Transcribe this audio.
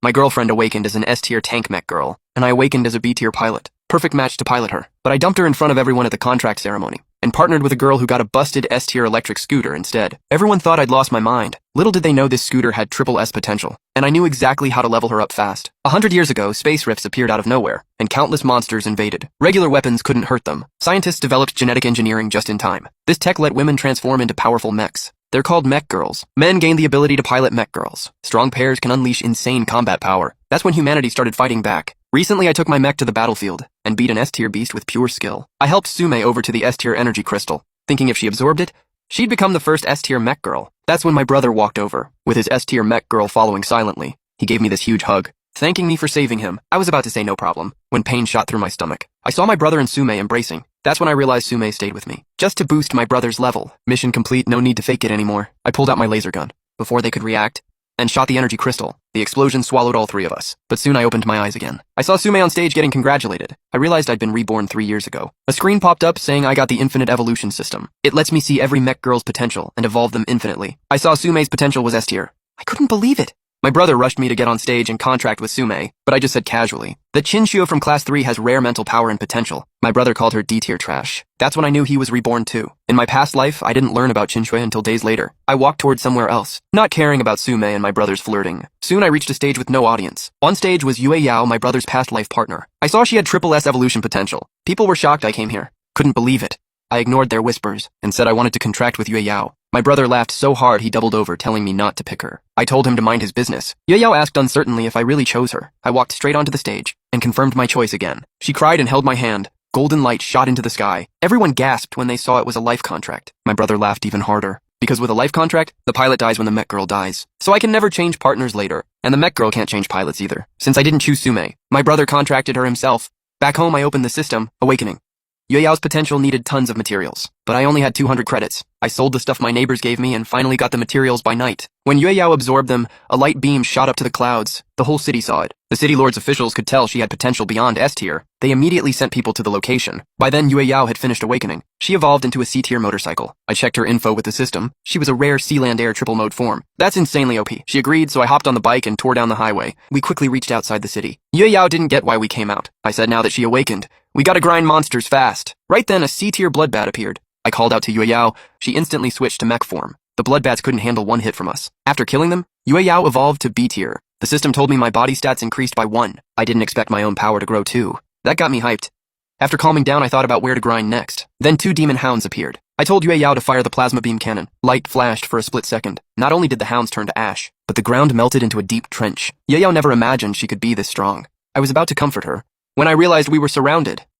My girlfriend awakened as an S-tier tank mech girl, and I awakened as a B-tier pilot. Perfect match to pilot her. But I dumped her in front of everyone at the contract ceremony, and partnered with a girl who got a busted S-tier electric scooter instead. Everyone thought I'd lost my mind. Little did they know this scooter had triple S potential, and I knew exactly how to level her up fast. 100 years ago, space rifts appeared out of nowhere, and countless monsters invaded. Regular weapons couldn't hurt them. Scientists developed genetic engineering just in time. This tech let women transform into powerful mechs. They're called mech girls. Men gain the ability to pilot mech girls. Strong pairs can unleash insane combat power. That's when humanity started fighting back. Recently, I took my mech to the battlefield and beat an S-tier beast with pure skill. I helped Sume over to the S-tier energy crystal, thinking if she absorbed it, she'd become the first S-tier mech girl. That's when my brother walked over, with his S-tier mech girl following silently. He gave me this huge hug, thanking me for saving him. I was about to say no problem, when pain shot through my stomach. I saw my brother and Sume embracing. That's when I realized Sume stayed with me, just to boost my brother's level. Mission complete, no need to fake it anymore. I pulled out my laser gun, before they could react, and shot the energy crystal. The explosion swallowed all three of us, but soon I opened my eyes again. I saw Sume on stage getting congratulated. I realized I'd been reborn 3 years ago. A screen popped up saying I got the infinite evolution system. It lets me see every mech girl's potential and evolve them infinitely. I saw Sume's potential was S-tier. I couldn't believe it. My brother rushed me to get on stage and contract with Sume, but I just said casually, "The Chinshio from Class 3 has rare mental power and potential." My brother called her D-tier trash. That's when I knew he was reborn too. In my past life, I didn't learn about Chinshue until days later. I walked towards somewhere else, not caring about Sume and my brother's flirting. Soon I reached a stage with no audience. On stage was Yue Yao, my brother's past life partner. I saw she had triple S evolution potential. People were shocked I came here. Couldn't believe it. I ignored their whispers and said I wanted to contract with Yue Yao. My brother laughed so hard he doubled over, telling me not to pick her. I told him to mind his business. Yue Yao asked uncertainly if I really chose her. I walked straight onto the stage and confirmed my choice again. She cried and held my hand. Golden light shot into the sky. Everyone gasped when they saw it was a life contract. My brother laughed even harder. Because with a life contract, the pilot dies when the mech girl dies. So I can never change partners later. And the mech girl can't change pilots either. Since I didn't choose Sume, my brother contracted her himself. Back home, I opened the system, awakening. Yue Yao's potential needed tons of materials, but I only had 200 credits. I sold the stuff my neighbors gave me and finally got the materials by night. When Yue Yao absorbed them, a light beam shot up to the clouds. The whole city saw it. The city lord's officials could tell she had potential beyond S-tier. They immediately sent people to the location. By then, Yue Yao had finished awakening. She evolved into a C-tier motorcycle. I checked her info with the system. She was a rare sea-land-air triple mode form. That's insanely OP. She agreed, so I hopped on the bike and tore down the highway. We quickly reached outside the city. Yue Yao didn't get why we came out. I said now that she awakened, we gotta grind monsters fast. Right then, a C-tier bloodbat appeared. I called out to Yue Yao. She instantly switched to mech form. The bloodbats couldn't handle one hit from us. After killing them, Yue Yao evolved to B-tier. The system told me my body stats increased by 1. I didn't expect my own power to grow too. That got me hyped. After calming down, I thought about where to grind next. Then 2 demon hounds appeared. I told Yue Yao to fire the plasma beam cannon. Light flashed for a split second. Not only did the hounds turn to ash, but the ground melted into a deep trench. Yue Yao never imagined she could be this strong. I was about to comfort her when I realized we were surrounded.